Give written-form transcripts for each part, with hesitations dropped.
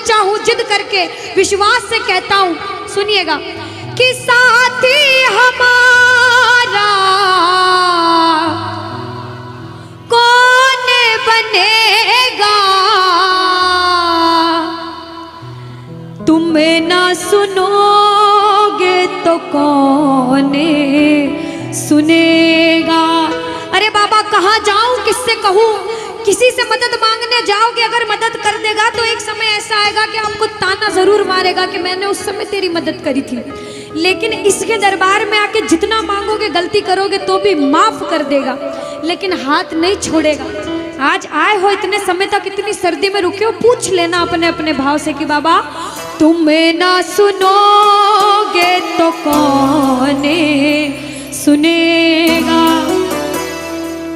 सच्चा हूँ, जिद करके विश्वास से कहता हूँ। सुनिएगा कि साथी हमारा कौन बनेगा, तुम ना सुनोगे तो कौन सुनेगा। अरे बाबा कहाँ जाऊं, किससे कहूं, किसी से मदद मांगने जाओगे, अगर मदद कर देगा तो एक समय ऐसा आएगा कि आपको ताना जरूर मारेगा कि मैंने उस समय तेरी मदद करी थी। लेकिन इसके दरबार में आके जितना मांगोगे, गलती करोगे तो भी माफ कर देगा, लेकिन हाथ नहीं छोड़ेगा। आज आए हो इतने समय तक, इतनी सर्दी में रुके हो, पूछ लेना अपने अपने भाव से कि बाबा तुम ना सुनोगे तो कौन सुनेगा,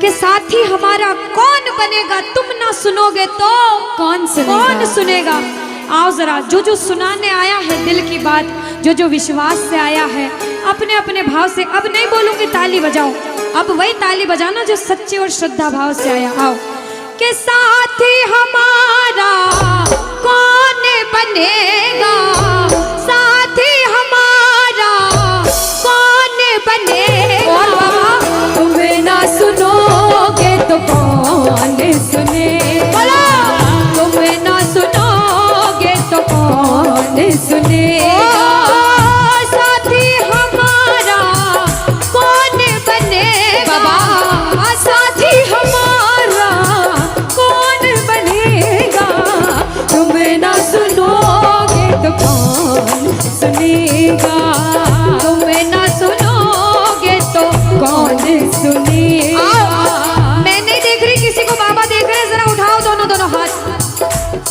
के साथी हमारा कौन बनेगा, तुम ना सुनोगे तो कौन सुनेगा। आओ जरा, जो जो सुनाने आया है दिल की बात, जो जो विश्वास से आया है, अपने अपने भाव से, अब नहीं बोलूंगी ताली बजाओ, अब वही ताली बजाना जो सच्चे और श्रद्धा भाव से आया। आओ के साथी हमारा कौन बनेगा, साथी हमारा कौन बनेगा, और बाबा तुम्हें ना सुनोगे तो कौन सुनेगा, तुम्हें ना सुनोगे तो कौन सुनेगा, साथी हमारा कौन बनेगा, साथी हमारा कौन बनेगा, तुम्हें ना सुनोगे तो कौन सुनेगा, तुम्हें ना सुनोगे तो कौन सुनेगा। मैं नहीं देख रही किसी को, बाबा देख रहे हैं, जरा उठाओ दोनों दोनों हाथ,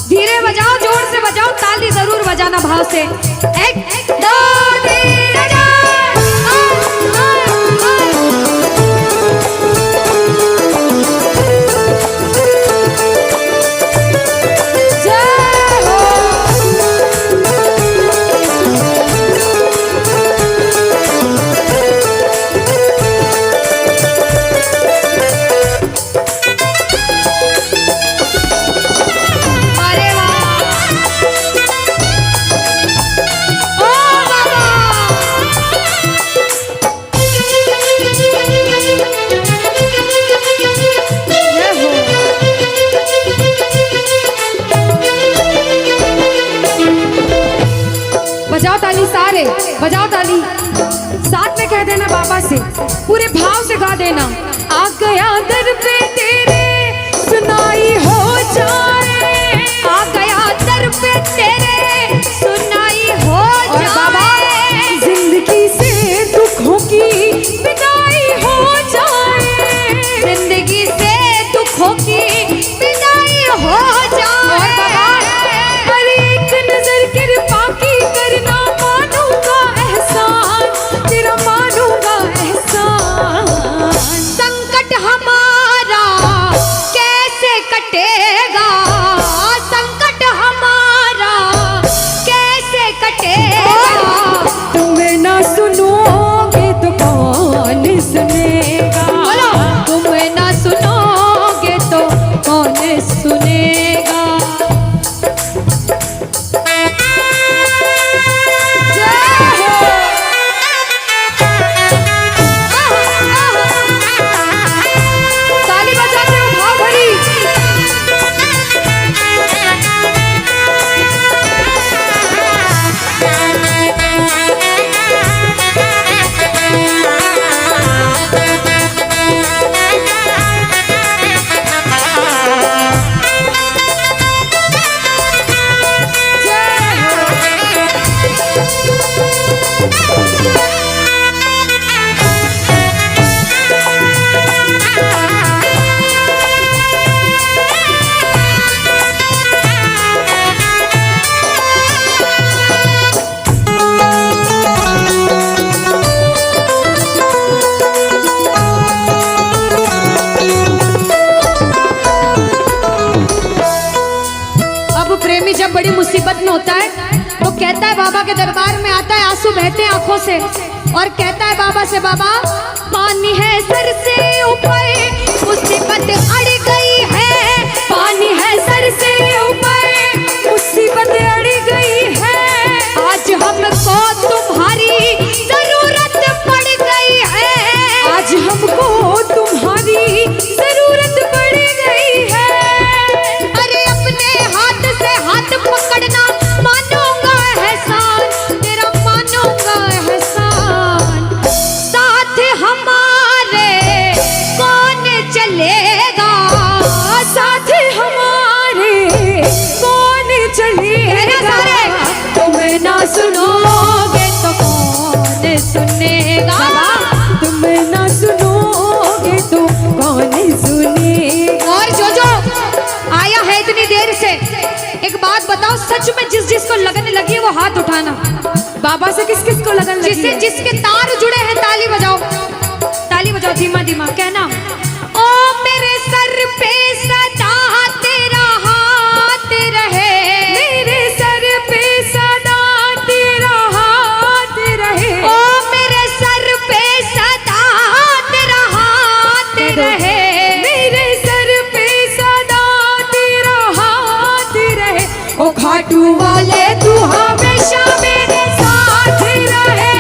धीरे बजाओ, जोर से बजाओ, ताली जरूर बजाना भाव से। एक दो तीन बजाओ ताली, सारे बजाओ ताली, साथ में कह देना बाबा से, पूरे भाव से गा देना। आ गया दर पे तेरे सुनाई हो जाए, आ गया दर पे तेरे सुनाई हो जाए, जिंदगी से दुखों की विदाई हो जाए, जिंदगी से दुखों की विदाई हो जाए, पर एक नजर कृपा की करना, मानूंगा एहसान तेरा, मानूंगा एहसान, संकट हमारा कैसे कटेगा, संकट हमारा कैसे कटेगा, तुम्हें ना सुनोगे तो कौन सुनेगा, तुम्हें ना सुनोगे तो कौन सुनेगा। ताली बजाते हो भाव भरी, जब बड़ी मुसीबत में होता है तो कहता है, बाबा के दरबार में आता है, आंसू बहते हैं आंखों से, और कहता है बाबा से, बाबा पानी है सर से ऊपर, मुसीबत अड़ गई है, पानी है सर से ऊपर, मुसीबत बताओ सच में जिस जिसको लगन लगी है वो हाथ उठाना। बाबा से किस किस को लगन लगी जिससे है? जिसके तार जुड़े हैं ताली बजाओ, ताली बजाओ धीमा धीमा, कहना ओ मेरे सर पे सदा तेरा हाथ रहे, मेरे सर पे सदा तेरा हाथ रहे, ओ मेरे सर पे सदा तेरा हाथ रहे, मेरे सर पे सदा तेरा हाथ रहे। ओ खाटू वाले तू हमेशा मेरे साथ रहे,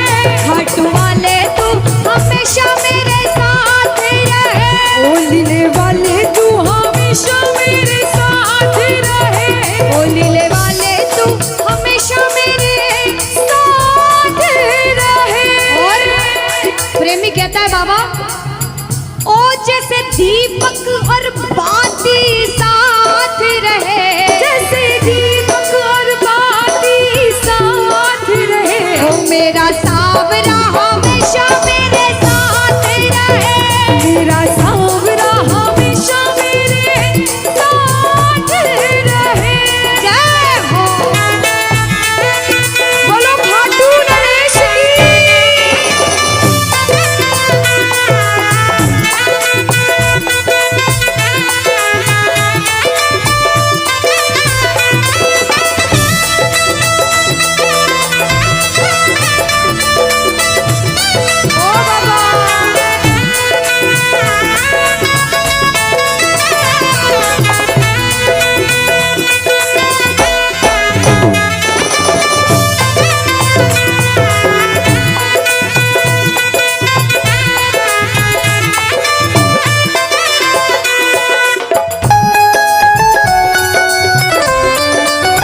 खाटू वाले तू हमेशा मेरे साथ रहे, ओ लीले वाले तू हमेशा मेरे साथ रहे, ओ लीले वाले तू हमेशा मेरे साथ रहे। और प्रेमी कहता है बाबा ओ जैसे दीपक और बाती साथ रहे, जैसे दीपक और बाती साथ रहे, ओ मेरा सावरा हमेशा मेरे साथ रहे, मेरा सांवरा हमेशा मेरे साथ रहे। जय हो बोलो खाटू नरेश ओ बाबा।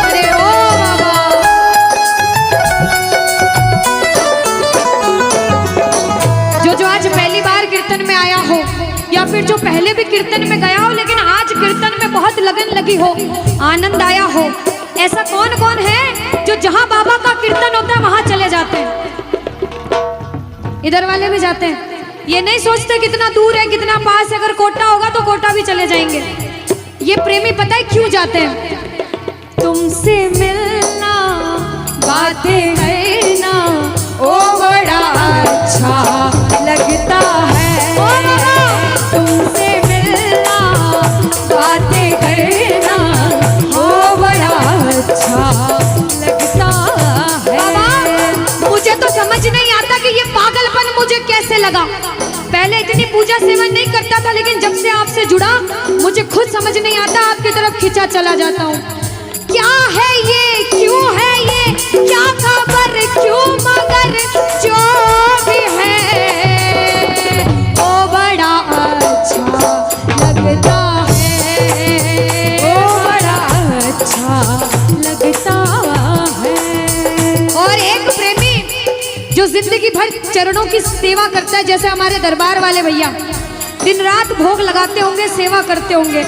अरे ओ बाबा, जो आज पहली बार कीर्तन में आया हो या फिर जो पहले भी कीर्तन में गया हो लेकिन आज कीर्तन में बहुत लगन लगी हो, आनंद आया हो, ऐसा कौन कौन है जो जहां बाबा का कीर्तन होता है वहां चले जाते हैं? इधर वाले भी जाते हैं, ये नहीं सोचते कितना दूर है कितना पास है, अगर कोटा होगा तो कोटा भी चले जाएंगे। ये प्रेमी पता है क्यों जाते हैं? तुमसे मिलना बातें करना ओ बड़ा अच्छा लगता है, ओ बाबा। तुमसे मिलना बातें करना ओ बड़ा अच्छा लगता है। बाबा मुझे तो समझ नहीं आता कि ये पागलपन मुझे कैसे लगा। पहले इतनी पूजा सेवन नहीं करता था लेकिन जब से आपसे जुड़ा मुझे खुद समझ नहीं आता, आपकी तरफ खिंचा चला जाता हूँ। क्या है ये, क्यों है ये, क्या खबर, क्यों मगर जो भी है ओ बड़ा अच्छा लगता है, ओ बड़ा अच्छा लगता है। और एक प्रेमी जो जिंदगी भर चरणों की सेवा करता है, जैसे हमारे दरबार वाले भैया दिन रात भोग लगाते होंगे, सेवा करते होंगे,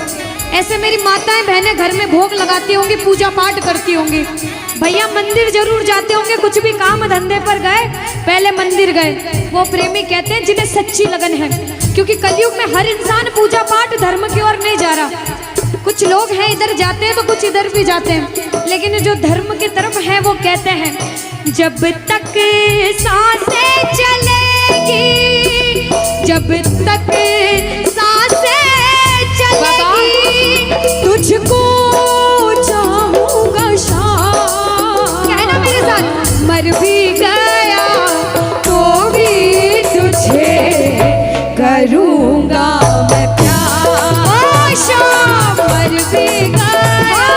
ऐसे मेरी माताएं बहनें घर में भोग लगाती होंगी, पूजा पाठ करती होंगी। भैया मंदिर जरूर जाते होंगे, कुछ भी काम धंधे पर गए पहले मंदिर गए। वो प्रेमी कहते हैं जिन्हें सच्ची लगन है, क्योंकि कलयुग में हर इंसान पूजा पाठ धर्म की ओर नहीं जा रहा। कुछ लोग हैं इधर जाते हैं तो कुछ इधर भी जाते हैं, लेकिन जो धर्म की तरफ है वो कहते हैं जब तक सांसें चलेगी, जब तक सांसें चलेगी तुझको चाहूंगा शाम, कहना मेरे साथ, मर भी गया तो भी तुझे करूंगा मैं प्यार। ओ शाम, मर भी गया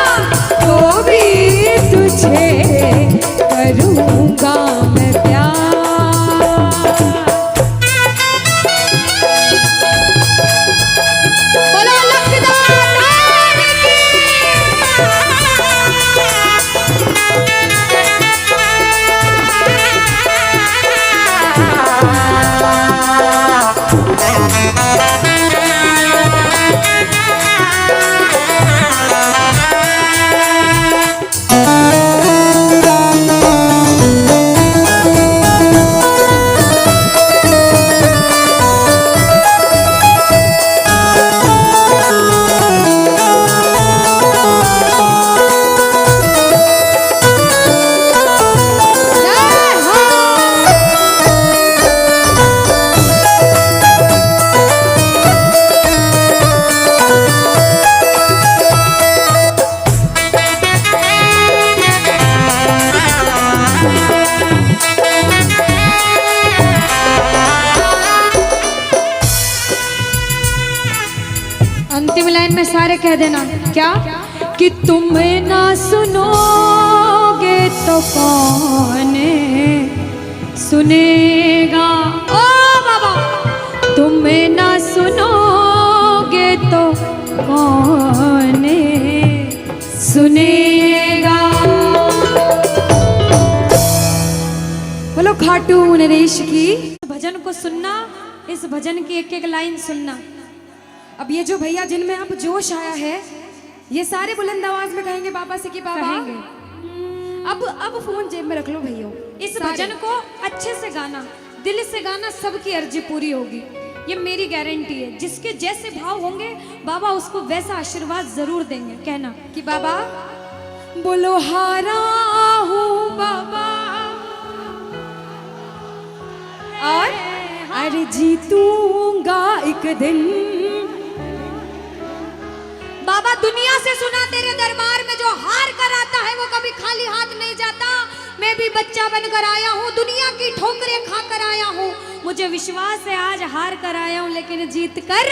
तो भी तुझे करूंगा मैं प्यार। सारे कह देना क्या कि तुम ना सुनोगे तो कौन सुनेगा। ओ बाबा, तुम ना सुनोगे तो कौन सुनेगा। बोलो खाटू नरेश की। भजन को सुनना, इस भजन की एक एक लाइन सुनना। अब ये जो भैया जिनमें अब जोश आया है, ये सारे बुलंद आवाज में कहेंगे बाबा से कि बाबा अब फोन जेब में रख लो भैया। इस भजन को अच्छे से गाना, दिल से गाना, सबकी अर्जी पूरी होगी, ये मेरी गारंटी है। जिसके जैसे भाव होंगे बाबा उसको वैसा आशीर्वाद जरूर देंगे। कहना कि बाबा बोलो हारा हूँ बाबा और अरे जीतूंगा एक दिन। बाबा दुनिया से सुना तेरे दरबार में जो हार कर आता है वो कभी खाली हाथ नहीं जाता। मैं भी बच्चा बनकर आया हूँ, दुनिया की ठोकरें खाकर आया हूँ। मुझे विश्वास है आज हार कर आया हूँ लेकिन जीत कर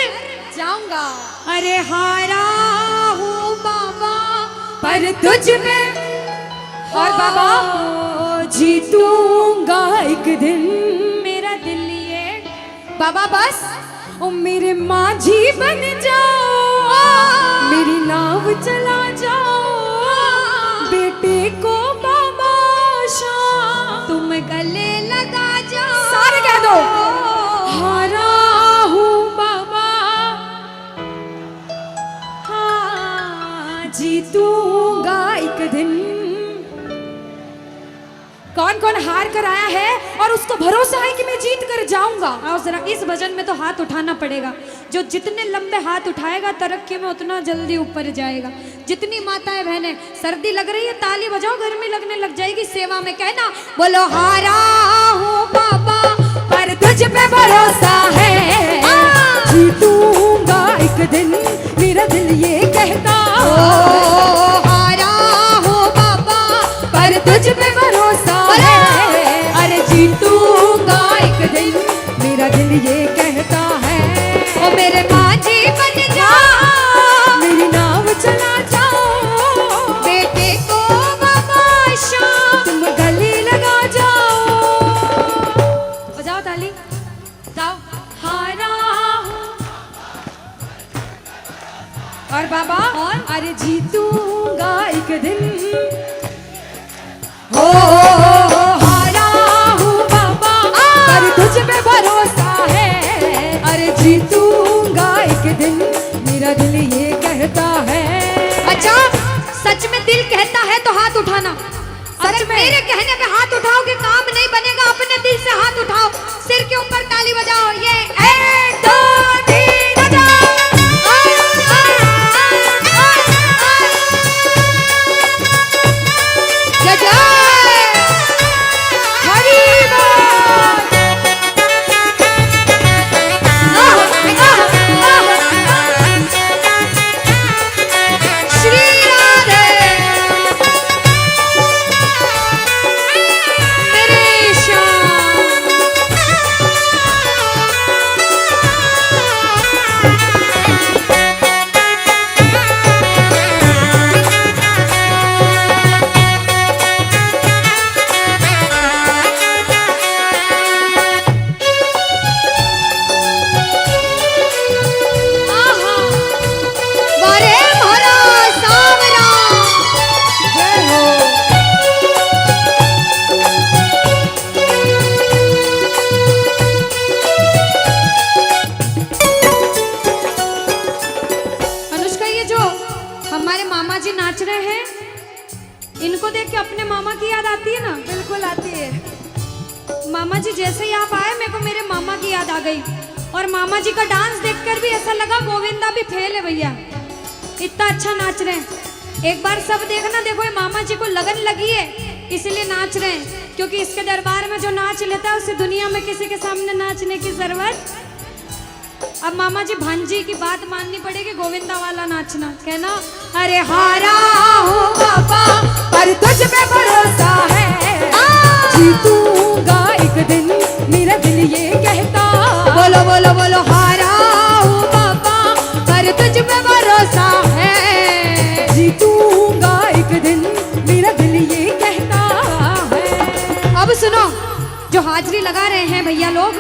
जाऊंगा। अरे हारा हूँ बाबा पर तुझ में और बाबा जीतूंगा एक दिन। मेरा दिल ये बाबा बस ओ मेरे माझी बन जाओ, मेरी नाव चला जाओ, बेटे को बाबा शाम तुम गले लगा जाओ। सारे कह दो हारा हूँ बाबा, हाँ जीतूंगा एक दिन। कौन कौन हार कर आया है और उसको भरोसा है कि मैं जीत कर जाऊंगा। आओ जरा इस भजन में तो हाथ उठाना पड़ेगा। जो जितने लंबे हाथ उठाएगा तरक्की में उतना जल्दी ऊपर जाएगा। जितनी माताएं बहनें सर्दी लग रही है ताली बजाओ, गर्मी लगने लग जाएगी सेवा में। कहना बोलो हारा हूँ बाबा पर तुझ पे भरोसा है, जीतूंगा एक दिन मेरा दिल ये कहता। हारा हूँ बाबा पर तुझ पे भरोसा है, अरे जीतूंगा एक दिन मेरा दिल ये कहता है। ओ मेरे माझी बन जाओ, मेरी नाव चला जाओ, बेटे को बाबा शाम तुम गले लगा जाओ। बजाओ ताली जाओ। हारा और बाबा और अरे जीतूंगा एक दिन। हो हारा हूँ बाबा पर तुझ पे भरोसा है, अरे जीतूंगा एक दिन मेरा दिल ये कहता है। अच्छा सच में दिल कहता है तो हाथ उठाना। सच में मेरे कहने पे हाथ उठाओगे काम नहीं बनेगा। अपने दिल से हाथ उठाओ, सिर के ऊपर ताली बजाओ। ये 1 2 3 बजाओ। जय जय इनको देख के अपने मामा की याद आती है ना? बिल्कुल आती है। मामा जी जैसे ही आप आए मेरे को मेरे मामा की याद आ गई। और मामा जी का डांस देखकर भी ऐसा लगा गोविंदा भी फेल है भैया, इतना अच्छा नाच रहे हैं। एक बार सब देखना, देखो ये मामा जी को लगन लगी है इसलिए नाच रहे हैं, क्योंकि इसके दरबार में जो नाच लेता है उसे दुनिया में किसी के सामने नाचने की जरूरत। अब मामा जी भांजी की बात माननी पड़ेगी, गोविंदा वाला नाचना। कहना अरे हारा हूँ बाबा पर तुझ पे भरोसा है, जीतूंगा एक दिन मेरा दिल ये कहता। बोलो बोलो बोलो हारा हूँ बाबा पर तुझ पे भरोसा जो हाजिरी लगा रहे हैं भैया लोग,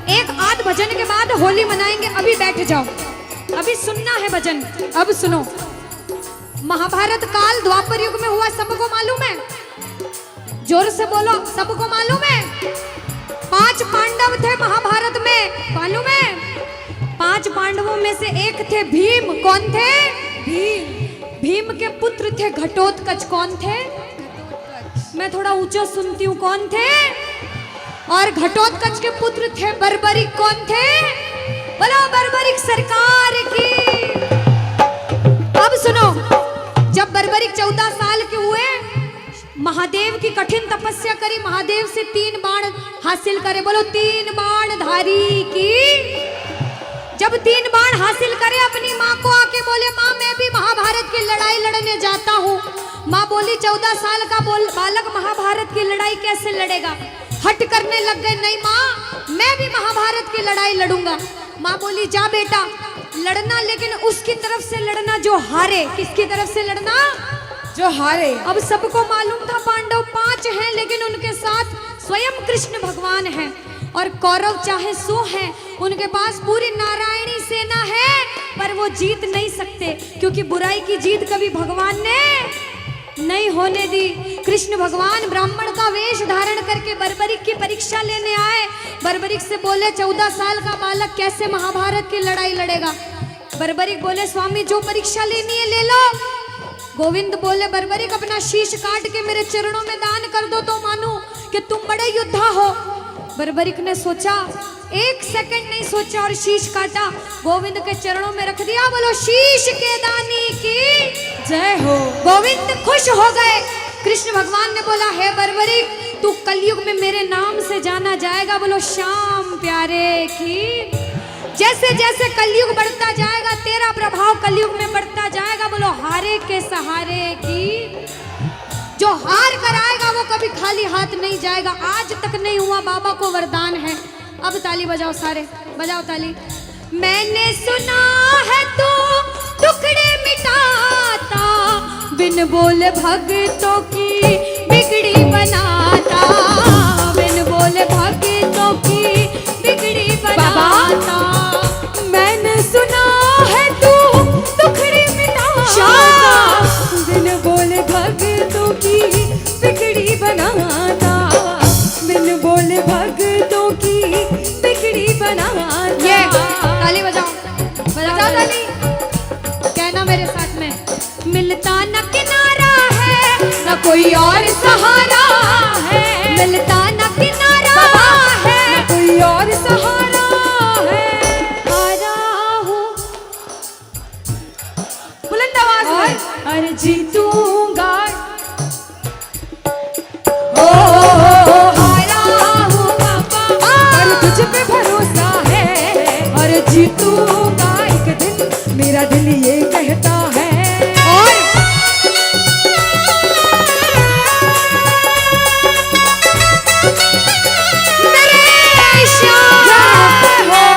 एक आध भजन के बाद होली मनाएंगे। अभी बैठ जाओ, अभी सुनना है भजन। अब सुनो, महाभारत काल द्वापर युग में हुआ, सबको मालूम है? जोर से बोलो, सबको मालूम है? 5 पांडव थे महाभारत में, मालूम है? 5 पांडवों में से एक थे भीम। कौन थे? भीम। भीम के पुत्र थे घटोत्कच। कौन थे? मैं थोड़ा ऊंचा सुनती हूँ। कौन थे? और घटोत्कच के पुत्र थे बर्बरिक। कौन थे? बोलो बर्बरिक सरकार की। अब सुनो, जब बर्बरिक 14 साल के हुए, महादेव की कठिन तपस्या करी, महादेव से 3 बाण हासिल करे। बोलो 3 बाण धारी की। जब 3 बाण हासिल करे, अपनी माँ को आके बोले, माँ मैं भी महाभारत की लड़ाई लड़ने जाता हूँ। माँ बोली 14 साल का बालक महाभारत की लड़ाई कैसे लड़ेगा? हट करने लग गए, नहीं माँ मैं भी महाभारत की लड़ाई लड़ूंगा। माँ बोली जा बेटा लड़ना, लेकिन उसकी तरफ से लड़ना जो हारे। किसकी तरफ से लड़ना? जो हारे। अब सबको मालूम था पांडव 5 हैं, लेकिन उनके साथ स्वयं कृष्ण भगवान हैं। और कौरव चाहे 100 हैं, उनके पास पूरी नारायणी सेना है, पर वो जीत नहीं सकते, क्योंकि बुराई की जीत कभी भगवान ने नहीं होने दी। कृष्ण भगवान ब्राह्मण का वेश धारण करके बर्बरिक की परीक्षा लेने आए। बर्बरिक से बोले 14 साल का बालक कैसे महाभारत की लड़ाई लड़ेगा? बर्बरिक बोले स्वामी जो परीक्षा लेनी है ले लो। गोविंद बोले बर्बरिक अपना शीश काट के मेरे चरणों में दान कर दो तो मानूं कि तुम बड़े योद्धा हो। बर्बरिक ने सोचा, 1 सेकंड नहीं सोचा और शीश काटा, गोविंद के चरणों में रख दिया। बोलो शीश के दानी की जय हो। गोविंद खुश हो गए। कृष्ण भगवान ने बोला हे बर्बरिक तू कलयुग में मेरे नाम से जाना जाएगा। बोलो श्याम प्यारे की। जैसे जैसे कलयुग बढ़ता जाएगा तेरा प्रभाव कलयुग में बढ़ता जाएगा। बोलो हारे के सहारे की। जो हार कर आएगा वो कभी खाली हाथ नहीं जाएगा। आज तक नहीं हुआ, बाबा को वरदान है। अब ताली बजाओ, सारे बजाओ ताली। मैंने सुना है तू टुकड़े मिटाता, बिन बोले भक्तों की बिगड़ी बनाता, बिन बोले भक्तों की बिगड़ी बनाता। मैंने सुना है तू टुकड़े मिटाता, बिन बोले भक्तों की बिगड़ी बनाता, बिन बोले भक्तों की बिगड़ी बनाता। ये ताली बजाओ, बजाओ ताली। कहना मेरे साथ में, मिलता न किनारा है न कोई और सहारा है, मिलता न किनारा है न कोई और सहारा है। हारा हूँ बुलंद आवाज में अरे जीतूंगा। हारा हूँ बाबा, और तुझ पे भरोसा है, और जीतूंगा एक दिन, मेरा दिल ये कहता है। और मेरे श्याम हो।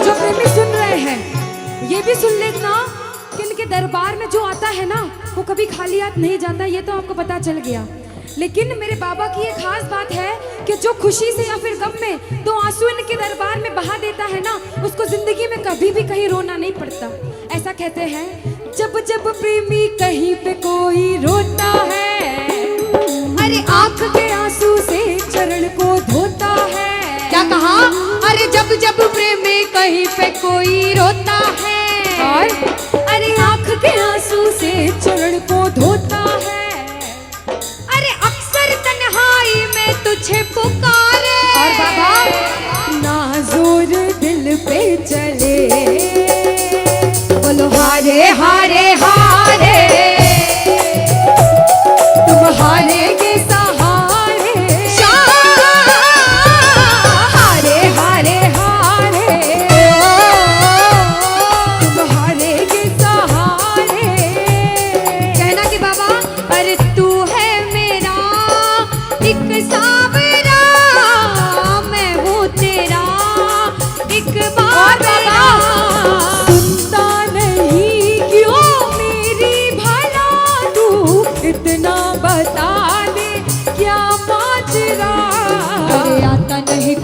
जो प्रेमी सुन रहे हैं ये भी सुन लेना कि इनके दरबार में जो आता है ना वो कभी खाली हाथ नहीं जाता। ये तो आपको पता चल गया। लेकिन मेरे बाबा की एक खास बात है कि जो खुशी से या फिर गम में 2 आंसू इनके दरबार में बहा देता है ना, उसको जिंदगी में कभी भी कहीं रोना नहीं पड़ता। ऐसा कहते हैं, जब जब प्रेमी कहीं पे कोई रोता है, अरे आंख के आंसू से चरण को धोता है। क्या कहा? अरे जब जब प्रेमी कहीं पे कोई रोता है, और अरे आंख के आंसू से चरण को धोता है। अरे अक्सर तन्हाई में तुझे पुकारे। और बाबा ना जोर दिल पे चले, बोलो हारे हारे हारे, तुम हारे के सहारे। श्याम हारे हारे हारे,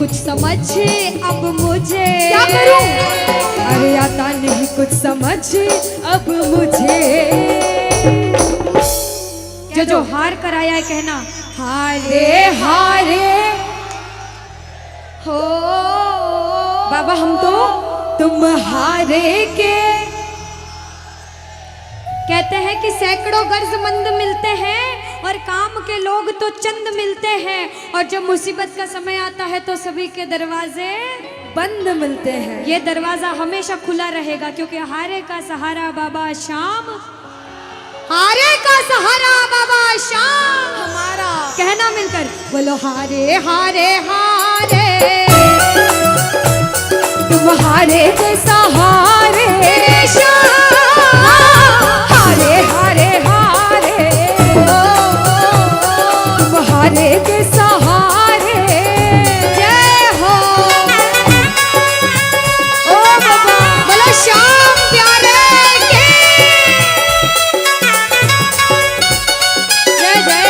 कुछ समझ अब मुझे। क्या करूं? अरे आता नहीं कुछ समझ अब मुझे। जो हार कर आया है कहना हारे हारे हो। बाबा हम तो तुम हारे के। कहते हैं कि सैकड़ों गर्जमंद मिलते हैं और काम के लोग तो चंद मिलते हैं, और जब मुसीबत का समय आता है तो सभी के दरवाजे बंद मिलते हैं। ये दरवाजा हमेशा खुला रहेगा, क्योंकि हारे का सहारा बाबा शाम, हारे का सहारा बाबा शाम हमारा। कहना मिलकर बोलो हारे हारे हारे, तुम हारे के सहारे शाम, हारे हारे हारे, तुम हारे के सहारे। जय हो। ओ बाबा बोलो श्याम प्यारे के जय जय।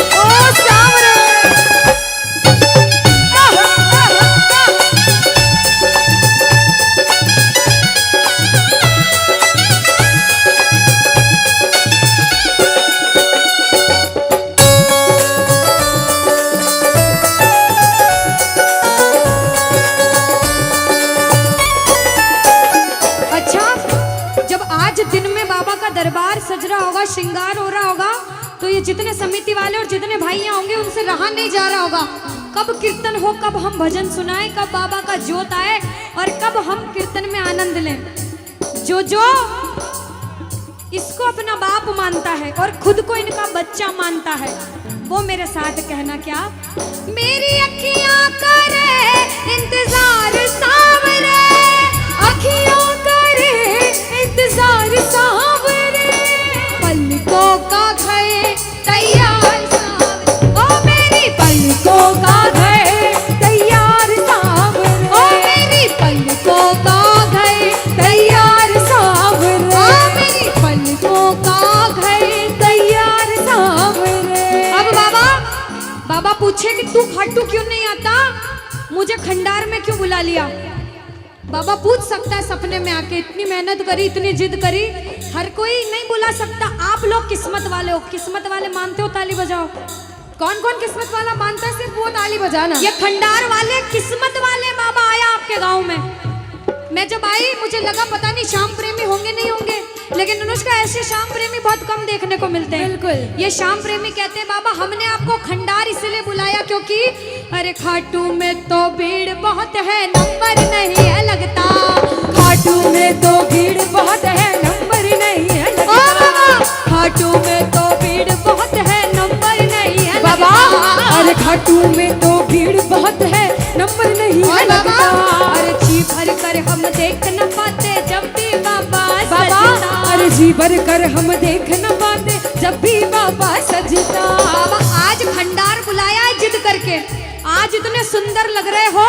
ओ सावरे। अच्छा, जब आज दिन में बाबा का दरबार सज रहा होगा, श्रृंगार हो रहा होगा, तो ये जितने समिति वाले और जितने भाइयां होंगे उनसे रहा नहीं जा रहा होगा। कब कीर्तन हो, कब हम भजन सुनाएं, कब बाबा का जोत आए और कब हम कीर्तन में आनंद लें। जो इसको अपना बाप मानता है और खुद को इनका बच्चा मानता है, वो मेरे साथ कहना क्या। मेरी अखियां करे इंतजार सावरे, अखियों करे इंतजार सावरे, पलकों का घर तैयार सावरे, ओ मेरी पलकों का घर तैयार सावरे, ओ मेरी पलकों का घर तैयार सावरे, ओ मेरी पलकों का घर। तैयार सावरे। अब बाबा पूछे कि तू खाटू क्यों नहीं आता, मुझे खंडार में क्यों बुला लिया। बाबा पूछ सकता है सपने में आके, इतनी मेहनत करी, इतनी जिद करी, हर कोई नहीं बुला सकता। आप लोग किस्मत वाले हो, किस्मत वाले मानते हो, ताली बजाओ। कौन कौन किस्मत वाला मानता है? सिर्फ वो ताली बजाना। ये खंडार वाले किस्मत वाले बाबा आया आपके गांव में। मैं जब आई मुझे लगा पता नहीं श्याम प्रेमी होंगे नहीं होंगे, लेकिन अनुष्का ऐसे श्याम प्रेमी बहुत कम देखने को मिलते हैं। बिल्कुल। ये श्याम प्रेमी कहते हैं बाबा हमने आपको खंडार इसलिए बुलाया क्योंकि अरे खाटू में तो भीड़ बहुत है, नंबर नहीं है लगता। खाटू में तो भीड़ बहुत है, नंबर नहीं है ओ लगता। बाबा खाटू में तो भीड़ बहुत है, नंबर नहीं है बाबा लगता। अरे खाटू में तो भीड़ बहुत है, नंबर नहीं है लगता। अरे जी भर कर हम देख न पाते जब भी बाबा सजता। अरे जी भर कर हम देख न पाते जब भी बाबा सजता। बाबा आज भंडार बुलाया है जिद करके, आज इतने सुंदर लग रहे हो,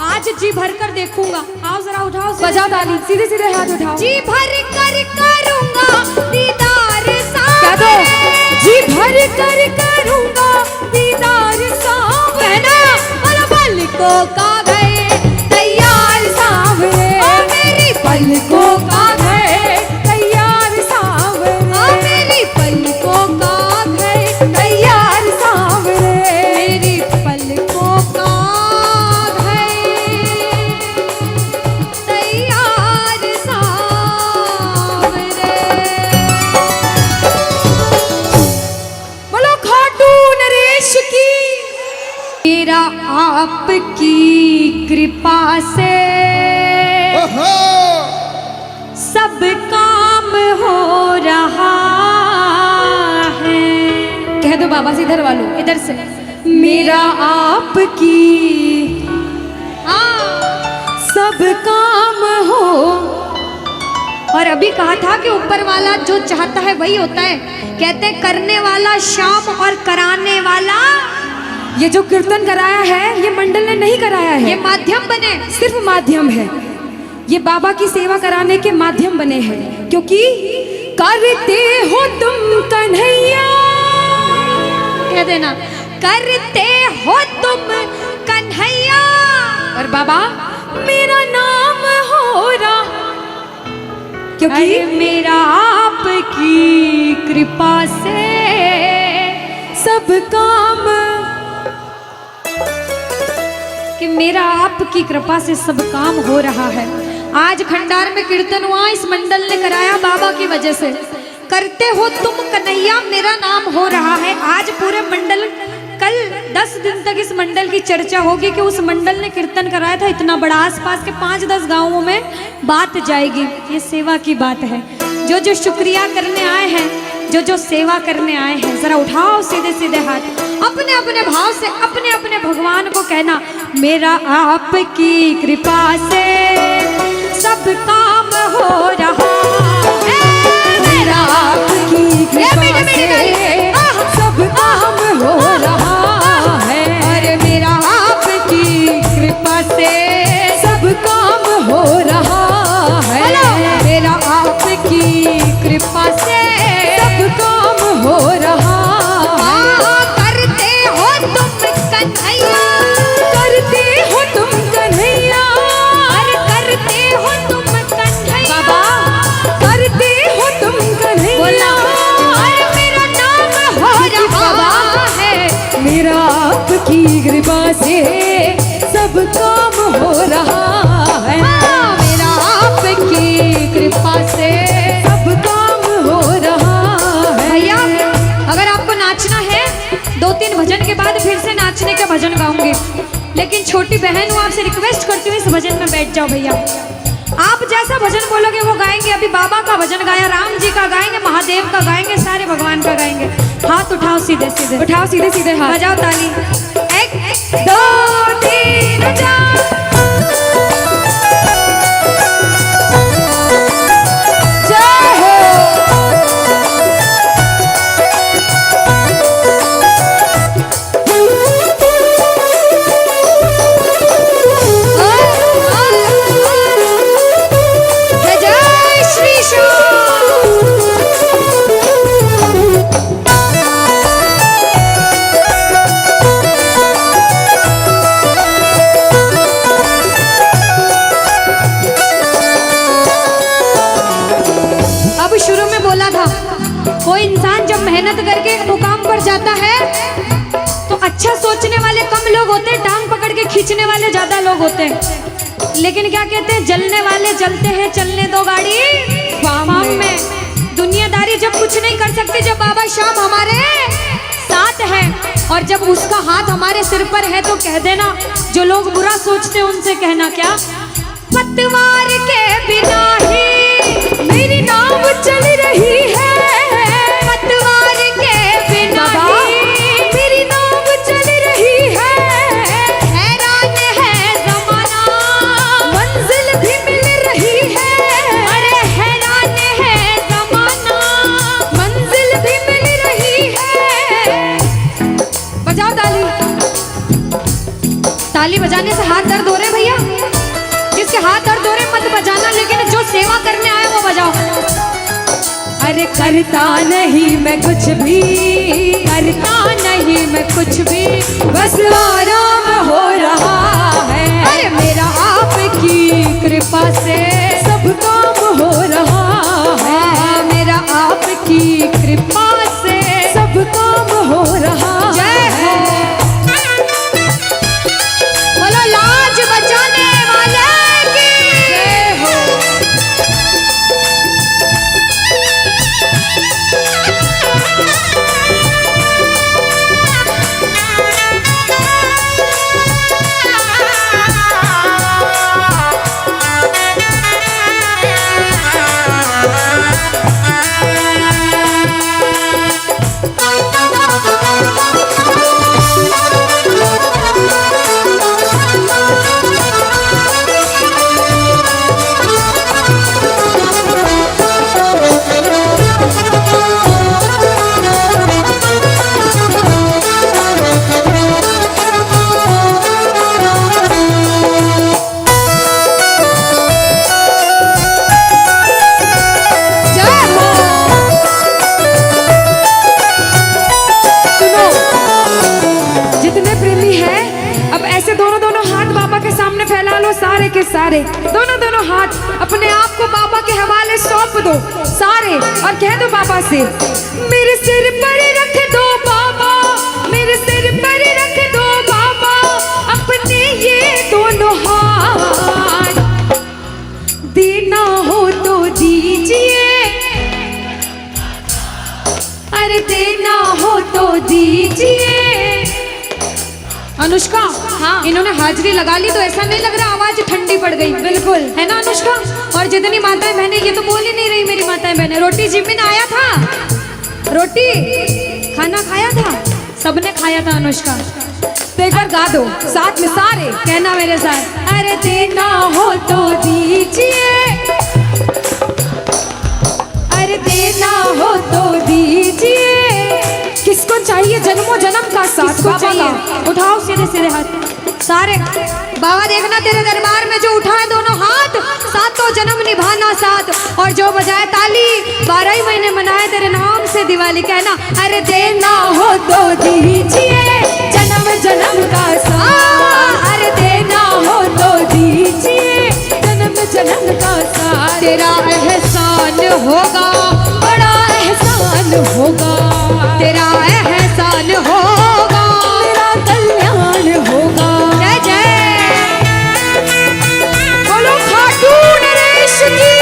आज जी भर कर देखूंगा। आओ जरा उठाओ, बजाओ ताली, सीधे सीधे हाथ उठाओ। जी भर कर करूंगा दीदार कह दो, जी भर कर करूंगा दीदार सावरे, और पलकों का घर तैयार सावरे, ओ मेरी पलकों का घर तैयार सावरे, ओ मेरी पलकों का घर तैयार सावरे, मेरी पलकों का घर तैयार सावरे। बोलो खाटू नरेश की। मेरा आपकी कृपा से सब काम हो रहा है। कह दो बाबा से, इधर वालों, इधर से मेरा आपकी सब काम हो। और अभी कहा था कि ऊपर वाला जो चाहता है वही होता है। कहते हैं करने वाला श्याम और कराने वाला। ये जो कीर्तन कराया है ये मंडल ने नहीं कराया है, ये माध्यम बने। सिर्फ माध्यम है। ये बाबा की सेवा कराने के माध्यम बने हैं, क्योंकि करते हो तुम कन्हैया, कह देना करते हो तुम कन्हैया, और बाबा मेरा नाम हो रहा, क्योंकि अरे मेरा आपकी कृपा से सब काम, कि मेरा आपकी कृपा से सब काम हो रहा है। आज खंडार में कीर्तन हुआ, इस मंडल ने कराया बाबा की वजह से। करते हो तुम कन्हैया मेरा नाम हो रहा है। आज पूरे मंडल, कल 10 दिन तक इस मंडल की चर्चा होगी कि उस मंडल ने कीर्तन कराया था इतना बड़ा, आसपास के 5-10 गांवों में बात जाएगी। ये सेवा की बात है। जो जो शुक्रिया करने आए हैं, जो जो सेवा करने आए हैं, जरा उठाओ सीधे सीधे हाथ, अपने अपने भाव से अपने अपने भगवान को कहना, मेरा आपकी कृपा से सब काम हो रहा है, मेरा आपकी कृपा से सब काम हो रहा है, अरे मेरा आपकी कृपा से सब काम हो रहा है, मेरा आपकी कृपा से सब काम हो रहा है। करते हो तुम कन्हैया, करते हो तुम कन्हैया, अरे करते हो तुम कन्हैया, बाबा करते हो तुम कन्हैया, बोला अरे मेरा नाम हो रहा है, मेरा आपकी कृपा से सब काम हो रहा है, मेरा आपकी कृपा से सब काम हो रहा है। भैया अगर आपको नाचना है 2-3 भजन के बाद फिर से नाचने का भजन गाऊंगी, लेकिन छोटी बहन हूँ, आपसे रिक्वेस्ट करती हूँ इस भजन में बैठ जाओ भैया। आप जैसा भजन बोलोगे वो गाएंगे। अभी बाबा का भजन गाया, राम जी का गाएंगे, महादेव का गाएंगे, सारे भगवान का गाएंगे। हाथ उठाओ सीधे सीधे, उठाओ सीधे सीधे हाथ, बजाओ ताली, 1 2 3 4। जय हो। जय जय श्री श्याम। अब शुरू में बोला था, कोई इंसान जब मेहनत करके एक मुकाम पर जाता है तो अच्छा सोचने वाले कम लोग होते हैं, टांग पकड़ के खींचने वाले ज्यादा लोग होते हैं। लेकिन क्या कहते हैं, जलने वाले जलते हैं, चलने दो गाड़ी फार्म में। दुनियादारी जब कुछ नहीं कर सकती, जब बाबा श्याम हमारे साथ है और जब उसका हाथ हमारे सिर पर है, तो कह देना, जो लोग बुरा सोचते हैं उनसे कहना क्या, पतवार के बिना ही मेरी नाव चल रही है, पतवार के बिना ही मेरी नाव चल रही है, हैरान है जमाना, मंजिल भी मिल रही है, अरे हैरान है जमाना, मंजिल भी मिल रही है। बजाओ ताली। ताली बजाने से हाथ दर्द हो रहे भैया, जिसके हाथ दर्द हो रहे मत बजाना, लेकिन जो सेवा करने आए वो बजाओ। अरे करता नहीं मैं कुछ भी, करता नहीं मैं कुछ भी, बस आराम हो रहा है, अरे मेरा आपकी कृपा से सब काम हो रहा है, मेरा आपकी कृपा से सब काम हो रहा जय हो। बोलो लाज बचाने वाले की जय हो। सारे, दोनों दोनों हाथ अपने आप को बाबा के हवाले सौंप दो सारे, और कह दो बाबा से, मेरे सिर पर रख दो बाबा, मेरे सिर पर रख दो बाबा अपने ये दोनों हाथ, देना हो तो दीजिए, अरे देना हो तो दीजिए। अनुष्का, हाँ, इन्होंने हाजिरी लगा ली तो ऐसा नहीं लग रहा आवाज ठंडी पड़ गई? बिल्कुल, है ना अनुष्का? और जितनी माताएं बहनें, ये तो बोल ही नहीं रही मेरी माताएं बहनें। रोटी जिमिन आया था, रोटी खाना खाया था, सबने खाया था अनुष्का। तो एक बार गा दो साथ में सारे, कहना मेरे साथ, अरे देना हो तो दीजिए, अरे देना हो तो दीजिए। किसको चाहिए जन्मों जन्म का साथ? किसको चाहिए? उठाओ सीधे सीधे हाथ सारे। बाबा देखना तेरे दरबार में जो उठाए दोनों हाथ, सातों जन्म निभाना साथ, और जो बजाए ताली 12 ही महीने मनाए तेरे नाम से दिवाली, कहना अरे देना हो तो दीजिए जन्म जन्म का साथ, अरे देना हो तो दीजिए जन्म जन्म का साथ। तेरा एहसान होगा, बड़ा एहसान होगा, तेरा एहसान होगा, मेरा कल्याण होगा। जय जय बोलो खाटू नरेश की।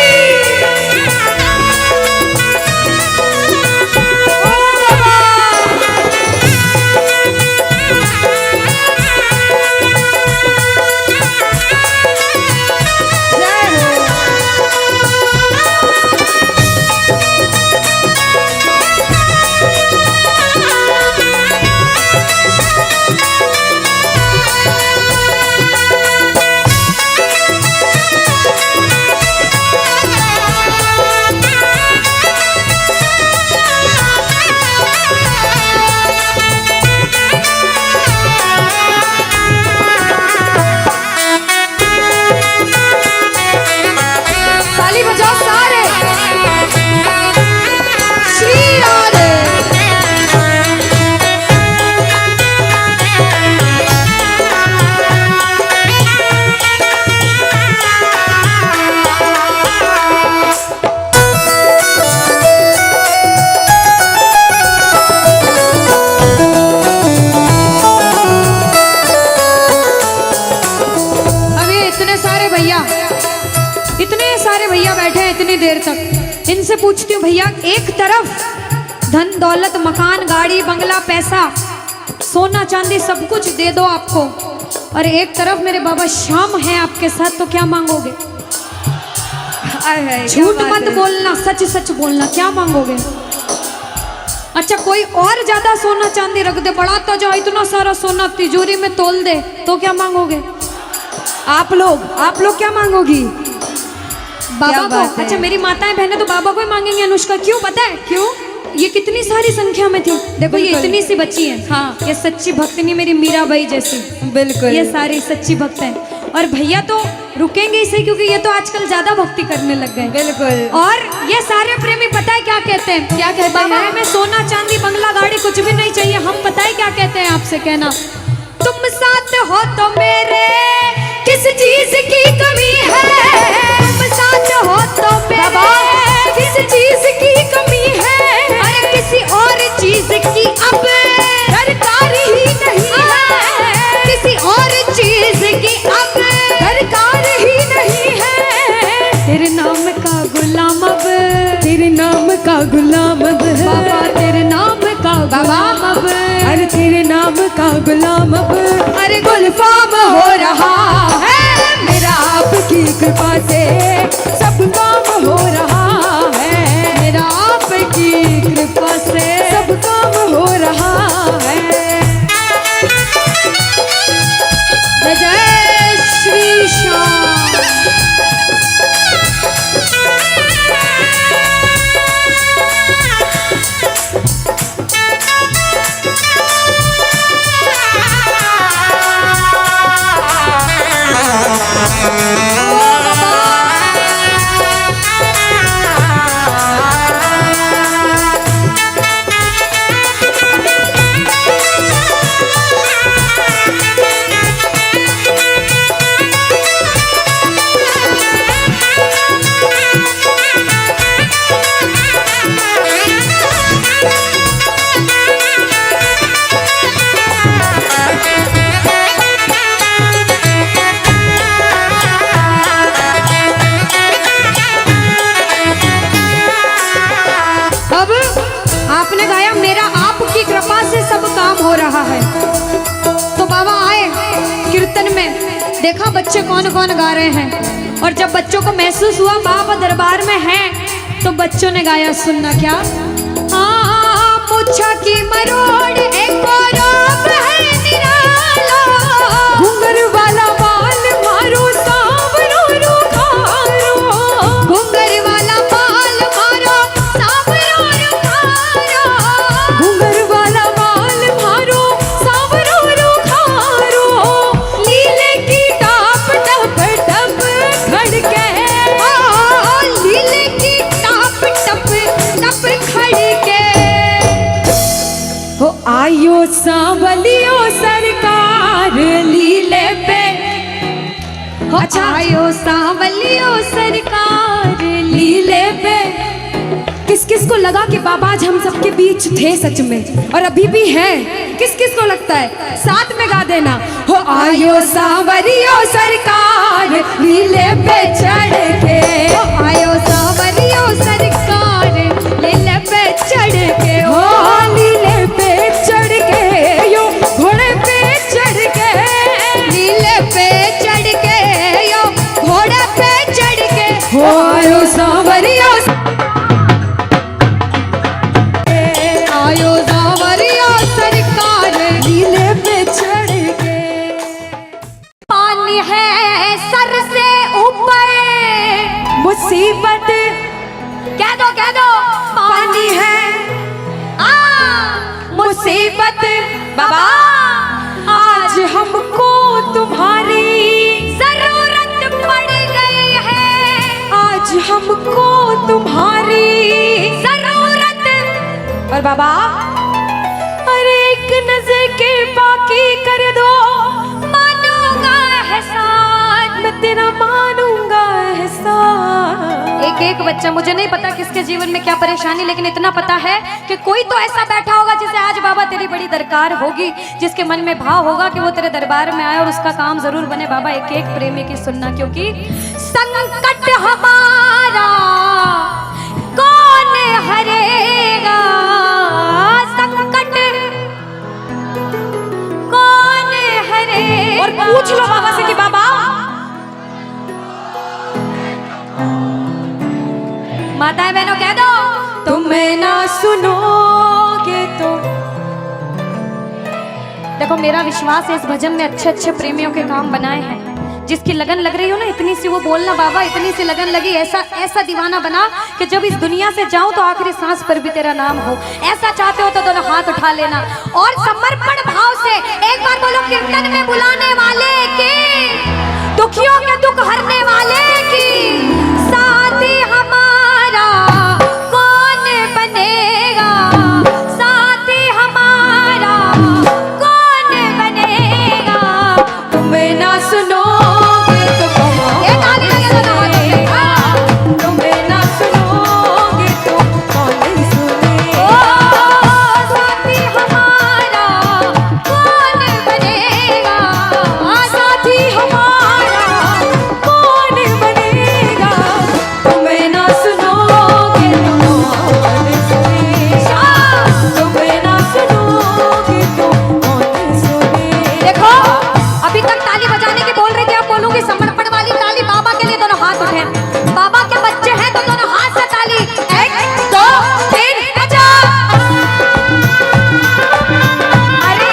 इतनी देर तक इनसे पूछती हूँ, भैया एक तरफ धन दौलत मकान गाड़ी बंगला पैसा सोना चांदी सब कुछ दे दो आपको, और एक तरफ मेरे बाबा शाम है आपके साथ, तो क्या मांगोगे? झूठ मत बोलना, सच सच बोलना, क्या मांगोगे? अच्छा कोई और ज्यादा सोना चांदी रख दे, बढ़ा तो जाओ इतना सारा सोना तिजोरी में तोल दे, तो क्या मांगोगे? आप लोग क्या मांगोगी? बाबा को। अच्छा मेरी माताएं बहनें तो बाबा को ही मांगेंगे अनुष्का, क्यों पता है? क्यों? ये कितनी सारी संख्या में थी, देखो ये इतनी सी बच्ची है, हाँ ये सच्ची भक्तनी मेरी मीराबाई जैसी, बिल्कुल ये सारी सच्ची भक्त हैं। और भैया तो रुकेंगे इसे, क्योंकि ये तो आजकल ज्यादा भक्ति करने लग गए, बिल्कुल। और ये सारे प्रेमी पता है क्या कहते हैं? क्या कहते हैं? बाबा हमें सोना चांदी बंगला गाड़ी कुछ भी नहीं चाहिए, हम पता है क्या कहते हैं आपसे, कहना तुम साथ हो तो मेरे किस चीज की कमी है, तुम साथ हो तो मेरे किस चीज की कमी है, अरे किसी और चीज की अब दरकार ही नहीं है, किसी और चीज की अब दरकार ही नहीं है। तेरे नाम का गुलाम अब, तेरे नाम का गुलाम अब बाबा, तेरे नाम का गुलाम अब, अरे तेरे नाम का गुलाम अब, अरे गुलफाम हो रहा है मेरा आपकी कृपा से, सब काम हो रहा है मेरा आपकी कृपा से, सब काम हो रहा है। जय जय श्री श्याम। देखा बच्चे कौन कौन गा रहे हैं, और जब बच्चों को महसूस हुआ बाबा दरबार में हैं, तो बच्चों ने गाया, सुनना क्या। मुच्छा की मरोड़ एक और है निराला, घुंघर वाला बाल मारो सांवरो रुखारो, घुंघर वाला बाल मारो सांवरो रुखारो, घुंघर वाला बाल मारो सांवरो रुखारो, लीले की टाप टप टप खड़के, लीले की टाप टप टप खड़के, हो आयो सांवलियो सरकार लीले पे। अच्छा, आयो सांवलियो सरकार लीले पे। किस किस को लगा कि बाबा आज हम सबके बीच थे सच में, और अभी भी हैं? किस किस को लगता है? साथ में गा देना, हो आयो सांवरियो सरकार लीले पे चढ़ के, हो आयो सांवलियो सरकार लीले पे चढ़ के, हो लीले पे चढ़ के, यो घोड़े पे चढ़ के, लीले पे चढ़ के, यो घोड़े पे चढ़ के, हो आयो सांवरियो आयो सांवरियो सरकार लीले पे चढ़ के। पानी है सर से ऊपर, मुसीबत कह दो पानी है, मुसीबत बाबा आज हमको तुम्हारी जरूरत पड़ गई है, आज हमको तुम्हारी जरूरत। और बाबा अरे एक नजर के बाकी कर दो, मानूंगा एहसान, मैं तेरा मानूंगा एहसान। एक एक बच्चा, मुझे नहीं पता किसके जीवन में क्या परेशानी, लेकिन इतना पता है कि कोई तो ऐसा बैठा होगा जिसे आज बाबा तेरी बड़ी दरकार होगी, जिसके मन में भाव होगा कि वो तेरे दरबार में आए और उसका काम जरूर बने। बाबा एक एक प्रेमी की सुनना, क्योंकि संकट हमारा कौन हरेगा, संकट कौन हरेगा। और पूछ लो बाबा से कि बाबा माताएं बहनों कह दो, तुम्हें ना सुनोगे तो। देखो मेरा विश्वास है इस भजन में अच्छे अच्छे प्रेमियों के काम बनाए हैं। जिसकी लगन लग रही हो ना, इतनी सी वो बोलना बाबा, इतनी सी लगन लगी, ऐसा ऐसा दीवाना बना कि जब इस दुनिया से जाऊं तो आखिरी सांस पर भी तेरा नाम हो। ऐसा चाहते हो तो दोनों हाथ उठा लेना और समर्पण भाव से एक बार बोलो, कीर्तन में बुलाने वाले की, दुखियों के दुख हरने वाले की, साथी हमारा कौन बनेगा, साथी हमारा कौन बनेगा। तुम्हें ना सुनो तुम्हें ना सुनोगे तो कौन सुनेगा। साथी हमारा कौन बनेगा, साथी हमारा कौन बनेगा। तुम्हें ना सुनोगे तो कौन सुनेगा। तुम्हें ना सुनोगे तो कौन सुनेगा। देखो अभी तक ताली बजाने की बोल रही थी, अब बोलूंगी समर्पण वाली ताली। बाबा के लिए दोनों हाथ उठे, बाबा के बच्चे हैं तो दोनों हाथ से ताली, 1 2 3 बजा। अरे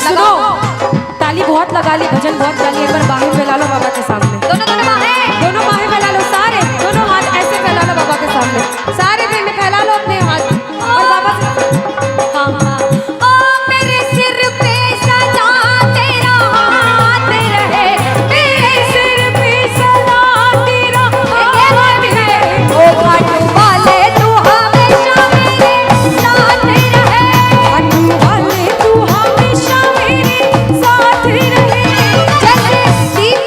सुनो, ताली बहुत लगा ली, भजन बहुत गा ली, एक बार बाहें फैला लो बाबा के सामने। दोनों दोनों बाहें, दोनों बाहें फैला लो, सारे दोनों हाथ ऐसे फैला लो बाबा के सामने। सारे प्रेमी फैला लो अपने हाथ और बाबा से हाँ हाँ। ओ मेरे सिर पे सदा तेरा हाथ रहे, मेरे सिर पे सदा तेरा हाथ रहे, ओ घाट वाले तू हमेशा मेरे साथ रहे, घाट वाले तू हमेशा मेरे साथ रहे। जैसे दीप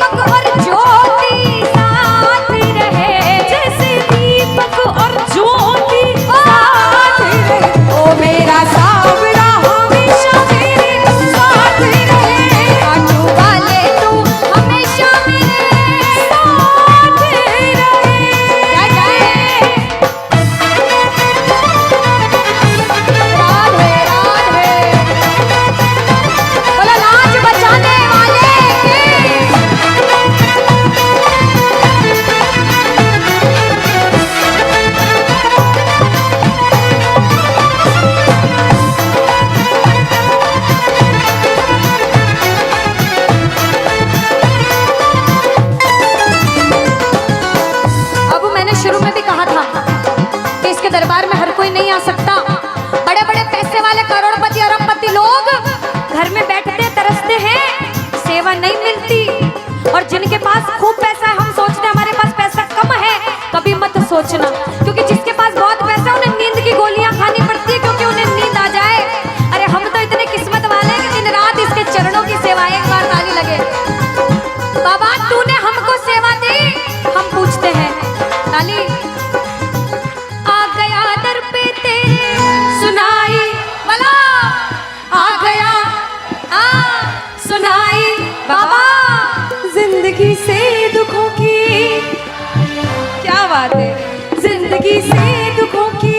बात है। जिंदगी से दुखों की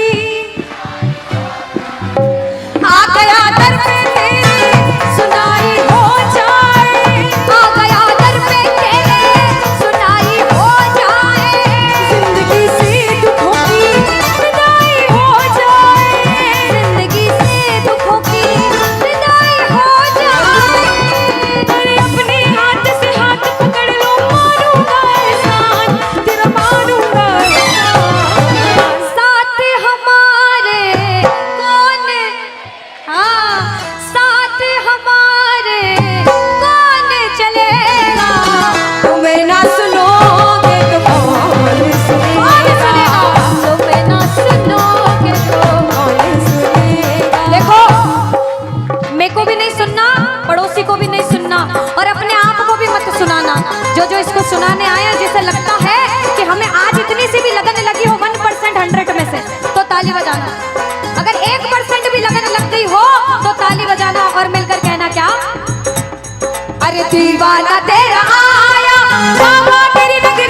आ गया दर पे तेरे, सुनाई हो जाए। आ गया दर पे तेरे, सुनाई हो जाए। जिंदगी से दुखों की विदाई हो जाए। जिंदगी से दुखों की विदाई हो जाए। अरे अपने हाथ से हाथ पकड़ लो, मारूंगा एहसान तेरा, मारूंगा एहसान। साथ हमारे कौन, हाँ साथ हमारे कौन चलेगा। तुम्हें ना सुनोगे तो कौन सुनेगा। तुम्हें ना सुनोगे तो कौन सुनेगा। देखो, मेरे को भी नहीं सुनना, पड़ोसी को भी नहीं सुनना, और अपने आप को भी मत सुनाना। जो जो इसको सुनाने आया, जिसे लगता है कि हमें आज इतनी सी भी लगन लगी हो 1% 100 में से, तो ताली बजाना। अगर 1% भी लगन लग गई हो तो ताली बजाना और मिलकर कहना क्या, अरे दीवाना तेरा आया बाबा तेरी नगरी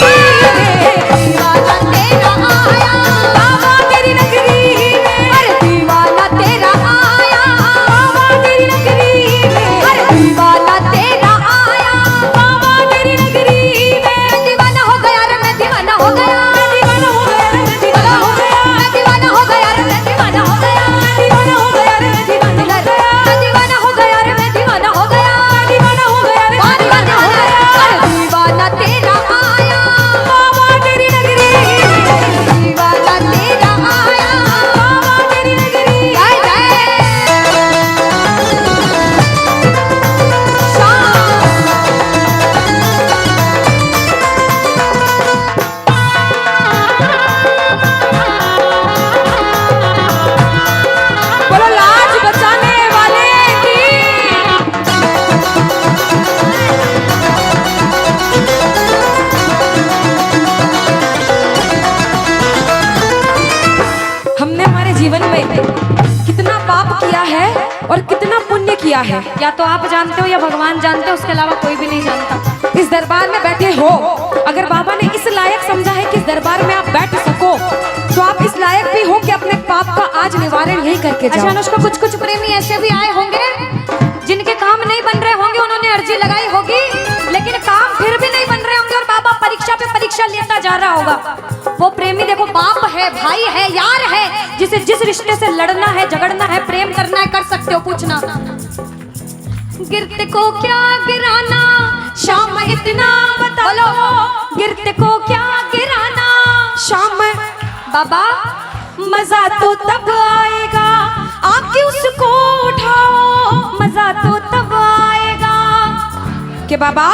में। दीवाना तेरा आया बाबा तेरी नगरी में। अरे दीवाना तेरा आया बाबा तेरी नगरी में। अरे दीवाना तेरा आया बाबा तेरी नगरी में। मैं दीवाना हो गया रे, मैं दीवाना हो गया। दीवाना हो गया रे, मैं दीवाना हो गया। मैं दीवाना हो गया रे, मैं दीवाना हो गया। दीवाना हो गया रे, मैं दीवाना हो गया। मैं दीवाना हो गया रे, मैं दीवाना हो गया। दीवाना हो गया रे, मैं दीवाना हो गया। अरे दीवाना तेरा आया बाबा तेरी नगरी में। दीवाना तेरा आया बाबा तेरी नगरी में। जय जय बोलो लाज बचाने वाले की। हमने हमारे जीवन में कितना पाप किया है और कितना पुण्य किया है, या तो आप जानते हो या भगवान जानते हो, उसके अलावा कोई भी नहीं जानता। इस दरबार में बैठे हो। अगर बाबा ने इस लायक समझा है कि इस दरबार में आप बैठ सको, तो आप इस लायक भी हो कि अपने पाप का आज निवारण यही करके अच्छा जाओ। अनुष्का, कुछ कुछ प्रेमी ऐसे भी आए होंगे जिनके काम नहीं बन रहे होंगे, उन्होंने अर्जी लगाई होगी लेकिन काम फिर भी नहीं बन रहे होंगे, और बाबा परीक्षा पे परीक्षा लेता जा रहा होगा। वो प्रेमी देखो, बाप है, भाई है, यार है, जिसे जिस रिश्ते से लड़ना है, झगड़ना है, प्रेम करना है, कर सकते हो। पूछना, गिरते को क्या गिराना, शाम इतना बता लो, गिरते को क्या गिराना। शाम बाबा मजा तो तब आएगा आके उसको उठाओ। मजा तो तब आएगा के बाबा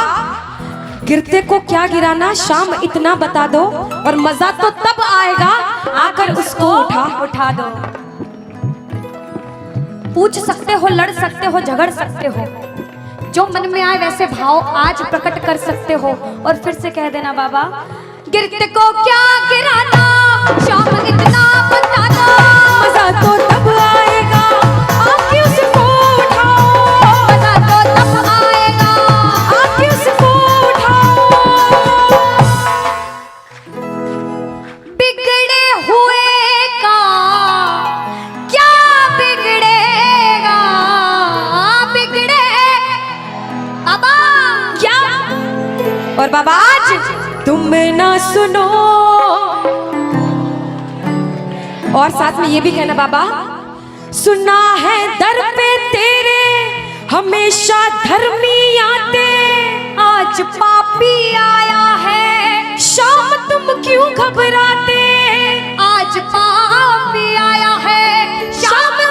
गिरते को क्या गिराना, शाम इतना बता दो, और मजा तो तब आएगा आकर उसको उठा दो। पूछ सकते हो, लड़ सकते हो, झगड़ सकते हो, जो मन में आए वैसे भाव आज प्रकट कर सकते हो, और फिर से कह देना, बाबा गिरते को क्या गिराना, शाम इतना बता दो। मजा तो तब आएगा आके उसको उठाओ। मजा तो तब आएगा आके उसको उठाओ। बिगड़े हुए का क्या बिगड़ेगा, बिगड़े बाबा क्या और बाबा आज तुम ना सुनो। और साथ में ये भी कहना, बाबा सुना है दर पे तेरे हमेशा धर्मी आते, आज पापी आया है, शाम तुम क्यों घबरा